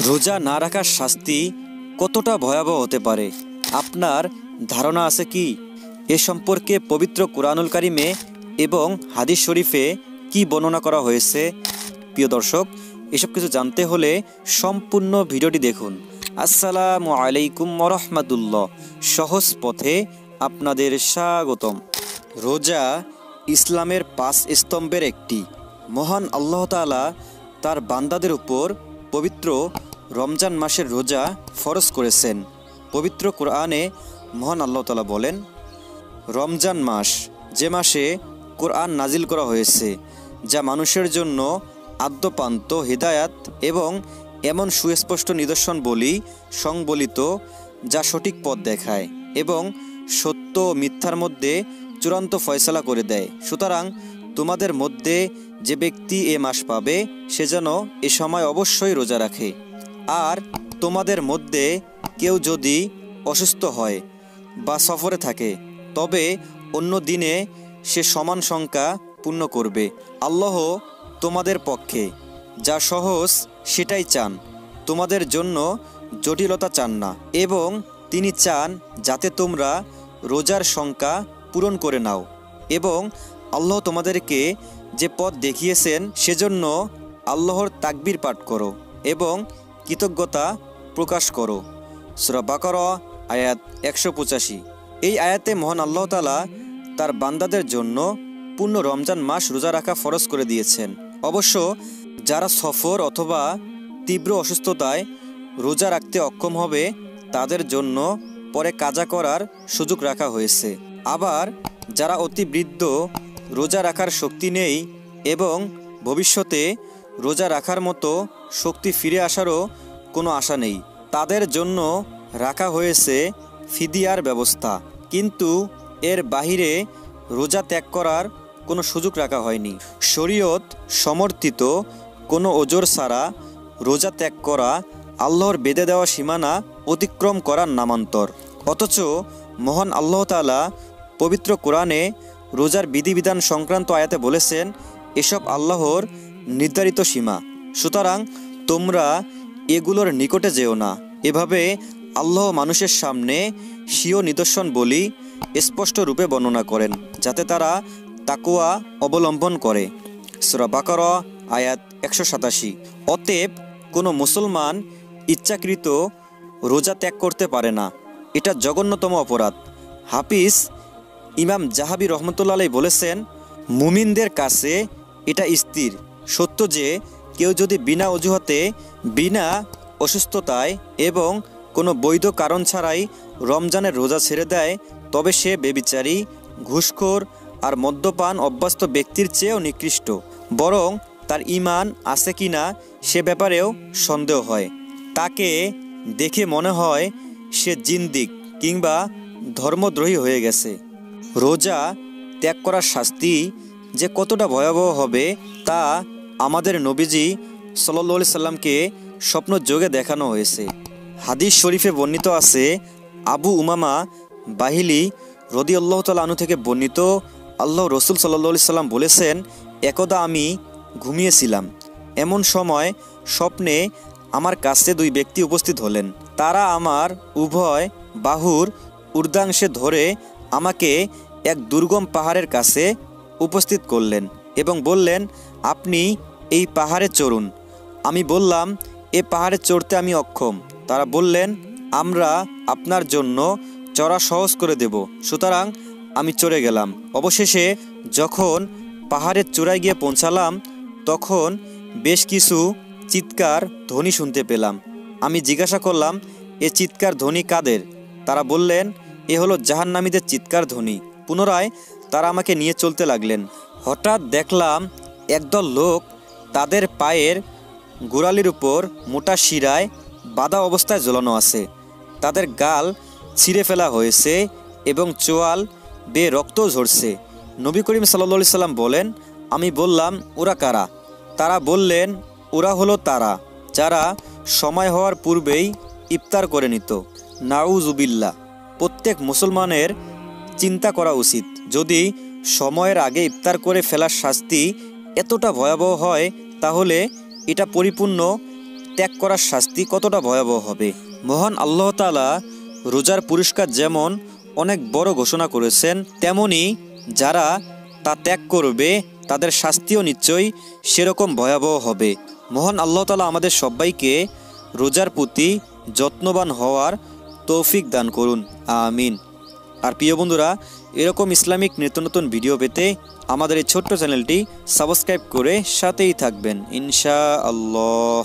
রোজা না রাখার শাস্তি কতটা ভয়াবহ হতে পারে আপনার ধারণা আছে কি? এ সম্পর্কে পবিত্র কুরআনুল কারিমে এবং হাদিস শরীফে কি বর্ণনা করা হয়েছে? প্রিয় দর্শক, এসব কিছু জানতে হলে সম্পূর্ণ ভিডিওটি দেখুন। আসসালামু আলাইকুম ওয়া রাহমাতুল্লাহ। সহজ পথে আপনাদের স্বাগতম। রোজা ইসলামের 5 স্তম্ভের একটি। মহান আল্লাহ তাআলা তার বান্দাদের উপর পবিত্র রমজান মাসের রোজা ফরজ করেছেন। পবিত্র কোরআনে মহান আল্লাহ তাআলা বলেন, রমজান মাস যে মাসে কোরআন নাজিল করা হয়েছে, যা মানুষের জন্য আদ্যপান্ত হিদায়াত এবং এমন সুস্পষ্ট নিদর্শন বলি সংবলিত, যা সঠিক পথ দেখায় এবং সত্য ও মিথ্যার মধ্যে চূড়ান্ত ফয়সালা করে দেয়। সুতরাং তোমাদের মধ্যে যে ব্যক্তি এ মাস পাবে, সে যেন এ সময় অবশ্যই রোজা রাখে। আর তোমাদের মধ্যে কেউ যদি অসুস্থ হয় বা সফরে থাকে, তবে অন্য দিনে সে সমান সংখ্যা পূর্ণ করবে। আল্লাহ তোমাদের পক্ষে যা সহজ সেটাই চান, তোমাদের জন্য জটিলতা চান না, এবং তিনি চান যাতে তোমরা রোজার সংখ্যা পূরণ করে নাও। এবং আল্লাহ তোমাদেরকে যে পথ দেখিয়েছেন, সেজন্য আল্লাহর তাকবীর পাঠ করো এবং কৃতজ্ঞতা প্রকাশ করো। সূরা বাকারা আয়াত 185। এই আয়াতে মহান আল্লাহ তাআলা তার বান্দাদের জন্য পূর্ণ রমজান মাস রোজা রাখা ফরজ করে দিয়েছেন। অবশ্য যারা সফর অথবা তীব্র অসুস্থতায় রোজা রাখতে অক্ষম হবে, তাদের জন্য পরে কাজা করার সুযোগ রাখা হয়েছে। আবার যারা অতি বৃদ্ধ, রোজা রাখার শক্তি নেই এবং ভবিষ্যতে রোজা রাখার মতো শক্তি ফিরে আসারও কোনো আশা নেই, তাদের জন্য রাখা হয়েছে ফিদিয়ার ব্যবস্থা। কিন্তু এর বাহিরে রোজা ত্যাগ করার কোনো সুযোগ রাখা হয়নি। শরীয়ত সমর্থিত কোনো ওজর ছাড়া রোজা ত্যাগ করা আল্লাহর বেঁধে দেওয়া সীমানা অতিক্রম করার নামান্তর। অথচ মহান আল্লাহ তাআলা পবিত্র কোরআনে রোজার বিধিবিধান সংক্রান্ত আয়াতে বলেছেন, এসব আল্লাহর নির্ধারিত সীমা, সুতরাং তোমরা এগুলোর নিকটে যেও না। এভাবে আল্লাহ মানুষের সামনে স্বীয় নিদর্শন বলি স্পষ্ট রূপে বর্ণনা করেন, যাতে তারা তাকওয়া অবলম্বন করে। সূরা বাকারা আয়াত 187। অতএব কোনো মুসলমান ইচ্ছাকৃত রোজা ত্যাগ করতে পারে না, এটা জঘন্যতম অপরাধ। হাফিজ ইমাম জাহাবি রহমতুল্লাহ আলাইহি বলেছেন, মুমিনদের কাছে এটা স্থির সত্য যে কেউ যদি বিনা অজুহাতে, বিনা অসুস্থতায় এবং কোনো বৈধ কারণ ছাড়াই রমজানের রোজা ছেড়ে দেয়, তবে সে ব্যভিচারী, ঘুষখোর আর মদ্যপান অভ্যস্ত ব্যক্তির চেয়েও নিকৃষ্ট। বরং তার ঈমান আছে কি না সে ব্যাপারেও সন্দেহ হয়। তাকে দেখে মনে হয় সে জিন্দিক কিংবা ধর্মদ্রোহী হয়ে গেছে। রোজা ত্যাগ করার শাস্তি যে কতটা ভয়াবহ হবে, তা আমাদের নবীজি সাল্লাল্লাহু আলাইহি সাল্লামকে স্বপ্ন যোগে দেখানো হয়েছে। হাদিস শরীফে বর্ণিত আছে, আবু উমামা বাহিলি রাদিয়াল্লাহু তাআলা আনহু থেকে বর্ণিত, আল্লাহ রসুল সাল্লাল্লাহু আলাইহি সাল্লাম বলেছেন, একদা আমি ঘুমিয়েছিলাম, এমন সময় স্বপ্নে আমার কাছে 2 ব্যক্তি উপস্থিত হলেন। তারা আমার উভয় বাহুর ঊর্ধ্বাংশে ধরে আমাকে এক দুর্গম পাহাড়ের কাছে উপস্থিত করলেন এবং বললেন, আপনি এই পাহাড়ে চড়ুন। আমি বললাম, এ পাহাড়ে চড়তে আমি অক্ষম। তারা বললেন, আমরা আপনার জন্য চড়া সহজ করে দেব। সুতরাং আমি চড়ে গেলাম। অবশেষে যখন পাহাড়ের চূড়ায় গিয়ে পৌঁছালাম, তখন বেশ কিছু চিৎকার ধ্বনি শুনতে পেলাম। আমি জিজ্ঞাসা করলাম, এ চিৎকার ধ্বনি কাদের? তারা বললেন, এ হলো জাহান্নামীদের চিৎকার ধ্বনি। পুনরায় তারা আমাকে নিয়ে চলতে লাগলেন। হঠাৎ দেখলাম একদল লোক তাদের পায়ের গোড়ালির উপর মোটা শিরায় বাঁধা অবস্থায় ঝোলানো আছে। তাদের গাল ছিঁড়ে ফেলা হয়েছে এবং চোয়াল বেয়ে রক্ত ঝরছে। নবী করিম সাল্লাল্লাহু আলাইহি সাল্লাম বলেন, আমি বললাম, ওরা কারা? তারা বললেন, ওরা হলো তারা যারা সময় হওয়ার পূর্বেই ইফতার করে নিত। নাউজুবিল্লাহ। প্রত্যেক মুসলমানের চিন্তা করা উচিত, যদি সময়ের আগে ইফতার করে ফেলার শাস্তি এতটা ভয়াবহ হয়, তাহলে এটা পরিপূর্ণ ত্যাগ করার শাস্তি কতটা ভয়াবহ হবে। মহান আল্লাহ তাআলা রোজার পুরস্কার যেমন অনেক বড় ঘোষণা করেছেন, তেমনি যারা তা ত্যাগ করবে তাদের শাস্তিও নিশ্চয়ই সেরকম ভয়াবহ হবে। মহান আল্লাহ তাআলা আমাদের সবাইকে রোজার প্রতি যত্নবান হওয়ার তৌফিক দান করুন, আমিন। আর প্রিয় বন্ধুরা, এরকম ইসলামিক নিত্য নতুন ভিডিও পেতে আমাদের এই ছোট্ট চ্যানেলটি সাবস্ক্রাইব করে সাথেই থাকবেন ইনশাআল্লাহ।